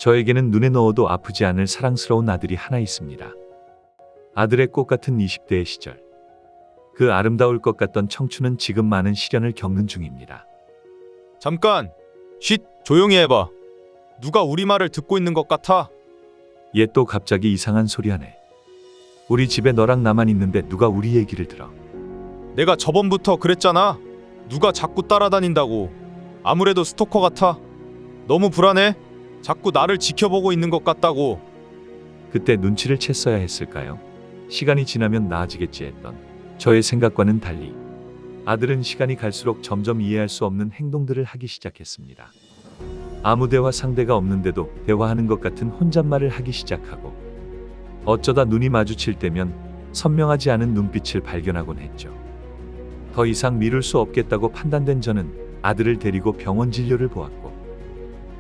저에게는 눈에 넣어도 아프지 않을 사랑스러운 아들이 하나 있습니다. 아들의 꽃 같은 20대의 시절. 그 아름다울 것 같던 청춘은 지금 많은 시련을 겪는 중입니다. 잠깐! 쉿! 조용히 해봐. 누가 우리 말을 듣고 있는 것 같아? 얘 또 갑자기 이상한 소리 하네. 우리 집에 너랑 나만 있는데 누가 우리 얘기를 들어. 내가 저번부터 그랬잖아. 누가 자꾸 따라다닌다고. 아무래도 스토커 같아. 너무 불안해. 자꾸 나를 지켜보고 있는 것 같다고. 그때 눈치를 챘어야 했을까요? 시간이 지나면 나아지겠지 했던 저의 생각과는 달리 아들은 시간이 갈수록 점점 이해할 수 없는 행동들을 하기 시작했습니다. 아무 대화 상대가 없는데도 대화하는 것 같은 혼잣말을 하기 시작하고 어쩌다 눈이 마주칠 때면 선명하지 않은 눈빛을 발견하곤 했죠. 더 이상 미룰 수 없겠다고 판단된 저는 아들을 데리고 병원 진료를 보았고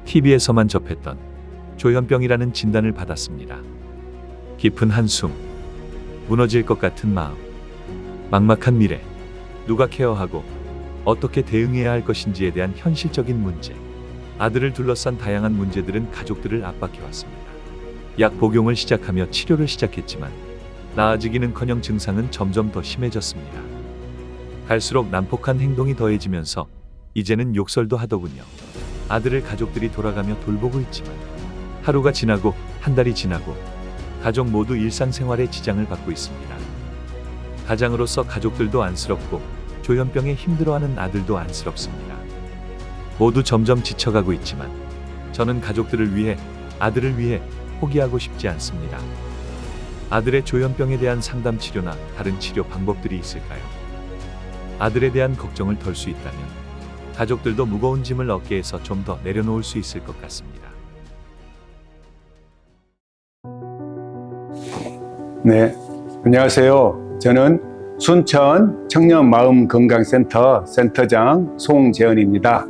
TV에서만 접했던 조현병이라는 진단을 받았습니다. 깊은 한숨, 무너질 것 같은 마음, 막막한 미래, 누가 케어하고 어떻게 대응해야 할 것인지에 대한 현실적인 문제. 아들을 둘러싼 다양한 문제들은 가족들을 압박해왔습니다. 약 복용을 시작하며 치료를 시작했지만 나아지기는커녕 증상은 점점 더 심해졌습니다. 갈수록 난폭한 행동이 더해지면서 이제는 욕설도 하더군요. 아들을 가족들이 돌아가며 돌보고 있지만 하루가 지나고 한 달이 지나고 가족 모두 일상생활에 지장을 받고 있습니다. 가장으로서 가족들도 안쓰럽고 조현병에 힘들어하는 아들도 안쓰럽습니다. 모두 점점 지쳐가고 있지만 저는 가족들을 위해, 아들을 위해 포기하고 싶지 않습니다. 아들의 조현병에 대한 상담 치료나 다른 치료 방법들이 있을까요? 아들에 대한 걱정을 덜 수 있다면 가족들도 무거운 짐을 어깨에서 좀 더 내려놓을 수 있을 것 같습니다. 네, 안녕하세요. 저는 순천 청년마음건강센터 센터장 송재현입니다.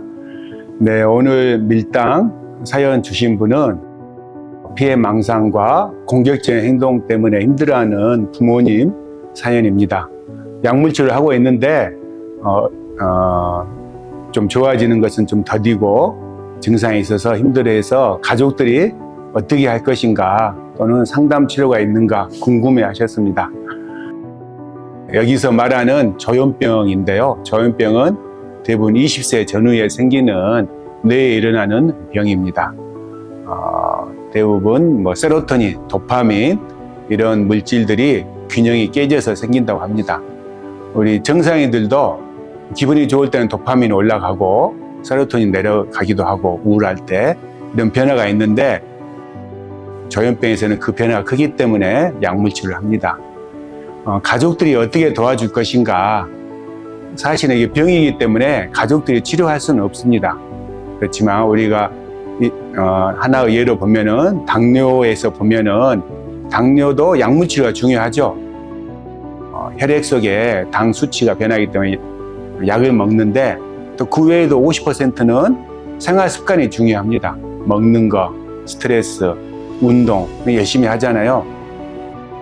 네, 오늘 밀당 사연 주신 분은 피해망상과 공격적인 행동 때문에 힘들어하는 부모님 사연입니다. 약물치료를 하고 있는데 좀 좋아지는 것은 좀 더디고 증상이 있어서 힘들어해서 가족들이 어떻게 할 것인가 또는 상담 치료가 있는가 궁금해 하셨습니다. 여기서 말하는 조현병인데요. 조현병은 대부분 20세 전후에 생기는 뇌에 일어나는 병입니다. 대부분 세로토닌, 도파민 이런 물질들이 균형이 깨져서 생긴다고 합니다. 우리 정상인들도 기분이 좋을 때는 도파민이 올라가고 세로토닌 내려가기도 하고 우울할 때 이런 변화가 있는데 조현병에서는 그 변화가 크기 때문에 약물 치료를 합니다. 가족들이 어떻게 도와줄 것인가, 사실은 이게 병이기 때문에 가족들이 치료할 수는 없습니다. 그렇지만 우리가 하나의 예로 보면은 당뇨에서 보면은 당뇨도 약물 치료가 중요하죠. 혈액 속에 당 수치가 변하기 때문에 약을 먹는데 또 그 외에도 50%는 생활 습관이 중요합니다. 먹는 거, 스트레스, 운동 열심히 하잖아요.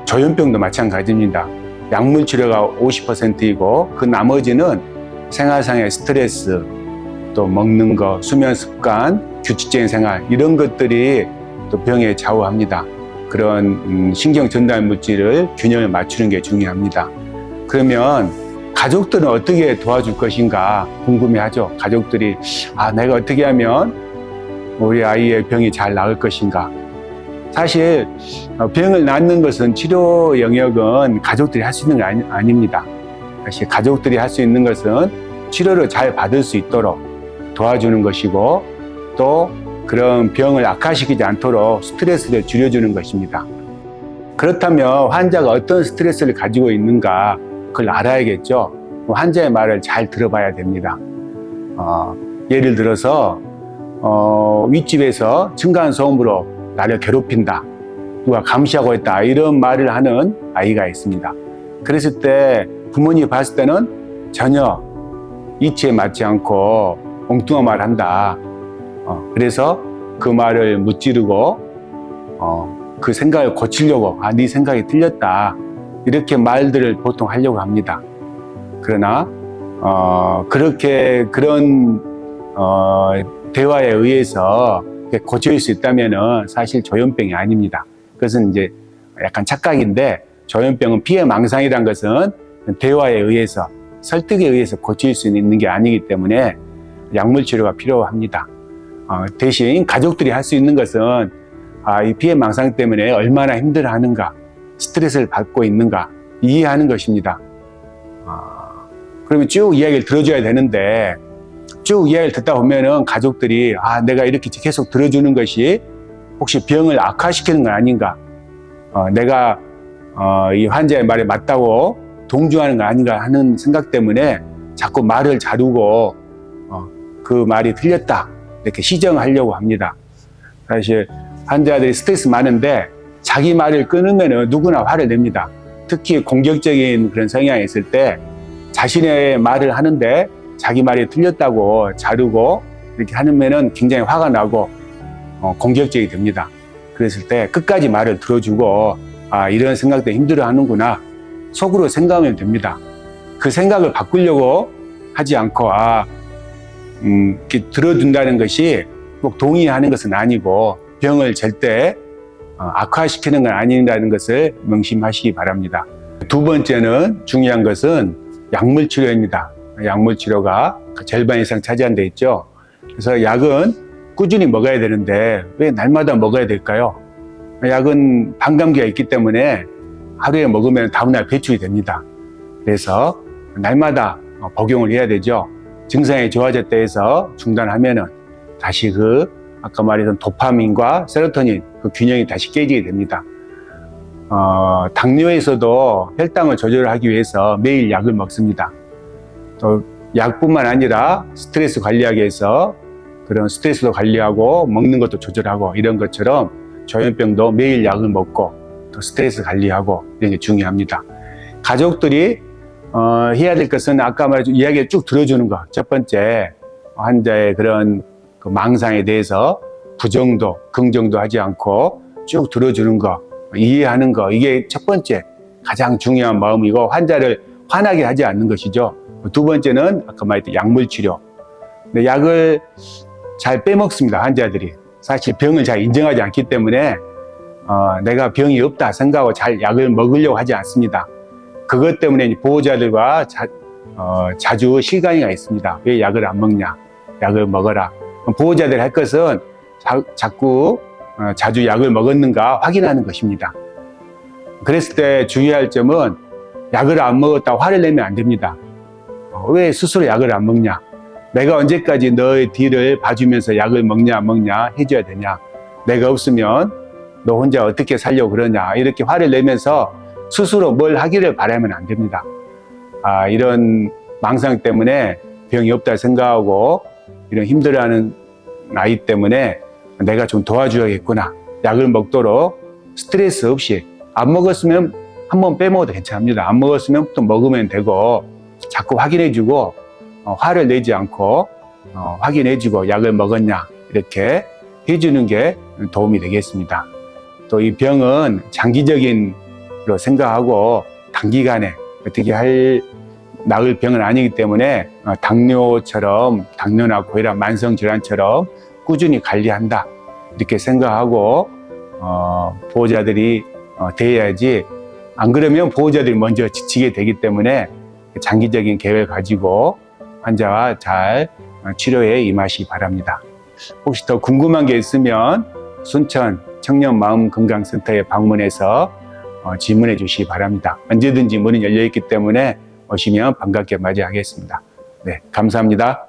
조현병도 마찬가지입니다. 약물 치료가 50%이고 그 나머지는 생활상의 스트레스, 또 먹는 거, 수면 습관, 규칙적인 생활 이런 것들이 또 병에 좌우합니다. 그런 신경 전달 물질을 균형을 맞추는 게 중요합니다. 그러면 가족들은 어떻게 도와줄 것인가 궁금해하죠. 가족들이 내가 어떻게 하면 우리 아이의 병이 잘 나을 것인가. 사실 병을 낫는 것은 치료 영역은 가족들이 할 수 있는 게 아닙니다. 사실 가족들이 할 수 있는 것은 치료를 잘 받을 수 있도록 도와주는 것이고 또 그런 병을 악화시키지 않도록 스트레스를 줄여주는 것입니다. 그렇다면 환자가 어떤 스트레스를 가지고 있는가 그걸 알아야겠죠. 환자의 말을 잘 들어봐야 됩니다. 예를 들어서 윗집에서 층간소음으로 나를 괴롭힌다, 누가 감시하고 있다 이런 말을 하는 아이가 있습니다. 그랬을 때 부모님이 봤을 때는 전혀 이치에 맞지 않고 엉뚱한 말을 한다. 그래서 그 말을 무찌르고 그 생각을 고치려고 네 생각이 틀렸다 이렇게 말들을 보통 하려고 합니다. 그러나 그렇게 그런 대화에 의해서 고쳐질 수 있다면은 사실 조현병이 아닙니다. 그것은 이제 약간 착각인데, 조현병은 피해망상이란 것은 대화에 의해서, 설득에 의해서 고칠 수 있는 게 아니기 때문에 약물 치료가 필요합니다. 대신 가족들이 할 수 있는 것은 이 피해망상 때문에 얼마나 힘들어하는가, 스트레스를 받고 있는가 이해하는 것입니다. 그러면 쭉 이야기를 들어줘야 되는데, 쭉 이야기를 듣다 보면은 가족들이 내가 이렇게 계속 들어주는 것이 혹시 병을 악화시키는 건 아닌가, 내가 이 환자의 말에 맞다고 동조하는 거 아닌가 하는 생각 때문에 자꾸 말을 자르고 그 말이 틀렸다 이렇게 시정하려고 합니다. 사실 환자들이 스트레스 많은데 자기 말을 끊으면 누구나 화를 냅니다. 특히 공격적인 그런 성향이 있을 때 자신의 말을 하는데 자기 말이 틀렸다고 자르고 이렇게 하면은 굉장히 화가 나고 공격적이 됩니다. 그랬을 때 끝까지 말을 들어주고 이런 생각도 힘들어하는구나 속으로 생각하면 됩니다. 그 생각을 바꾸려고 하지 않고 이렇게 들어준다는 것이 꼭 동의하는 것은 아니고 병을 절대 악화시키는 건 아니라는 것을 명심하시기 바랍니다. 두 번째는 중요한 것은 약물 치료입니다. 약물 치료가 절반 이상 차지한다 했죠. 그래서 약은 꾸준히 먹어야 되는데 왜 날마다 먹어야 될까요? 약은 반감기가 있기 때문에 하루에 먹으면 다음날 배출이 됩니다. 그래서 날마다 복용을 해야 되죠. 증상이 좋아졌다 해서 중단하면은 다시 아까 말했던 도파민과 세로토닌 그 균형이 다시 깨지게 됩니다. 당뇨에서도 혈당을 조절하기 위해서 매일 약을 먹습니다. 또 약뿐만 아니라 스트레스 관리하기 위해서 그런 스트레스도 관리하고 먹는 것도 조절하고 이런 것처럼 조현병도 매일 약을 먹고 또 스트레스 관리하고 이런 게 중요합니다. 가족들이 해야 될 것은 아까 말했던 이야기를 쭉 들어주는 것. 첫 번째, 환자의 그런 그 망상에 대해서 부정도, 긍정도 하지 않고 쭉 들어주는 거, 이해하는 거. 이게 첫 번째 가장 중요한 마음이고 환자를 화나게 하지 않는 것이죠. 두 번째는 아까 말했던 약물 치료. 근데 약을 잘 빼먹습니다, 환자들이. 사실 병을 잘 인정하지 않기 때문에 내가 병이 없다 생각하고 잘 약을 먹으려고 하지 않습니다. 그것 때문에 보호자들과 자주 실강이가 있습니다. 왜 약을 안 먹냐? 약을 먹어라. 보호자들이 할 것은 자꾸 자주 약을 먹었는가 확인하는 것입니다. 그랬을 때 주의할 점은 약을 안 먹었다고 화를 내면 안 됩니다. 왜 스스로 약을 안 먹냐? 내가 언제까지 너의 뒤를 봐주면서 약을 먹냐 안 먹냐 해줘야 되냐? 내가 없으면 너 혼자 어떻게 살려고 그러냐? 이렇게 화를 내면서 스스로 뭘 하기를 바라면 안 됩니다. 이런 망상 때문에 병이 없다 생각하고 이런 힘들어하는 아이 때문에 내가 좀 도와줘야겠구나. 약을 먹도록 스트레스 없이 안 먹었으면 한번 빼먹어도 괜찮습니다. 안 먹었으면 또 먹으면 되고 자꾸 확인해주고 화를 내지 않고 확인해주고 약을 먹었냐 이렇게 해주는 게 도움이 되겠습니다. 또 이 병은 장기적인 로 생각하고 단기간에 어떻게 나을 병은 아니기 때문에 당뇨처럼 당뇨나 고혈압 만성질환처럼 꾸준히 관리한다 이렇게 생각하고 보호자들이 대해야지 안 그러면 보호자들이 먼저 지치게 되기 때문에 장기적인 계획을 가지고 환자와 잘 치료에 임하시기 바랍니다. 혹시 더 궁금한 게 있으면 순천 청년마음건강센터에 방문해서 질문해 주시기 바랍니다. 언제든지 문은 열려 있기 때문에 오시면 반갑게 맞이하겠습니다. 네, 감사합니다.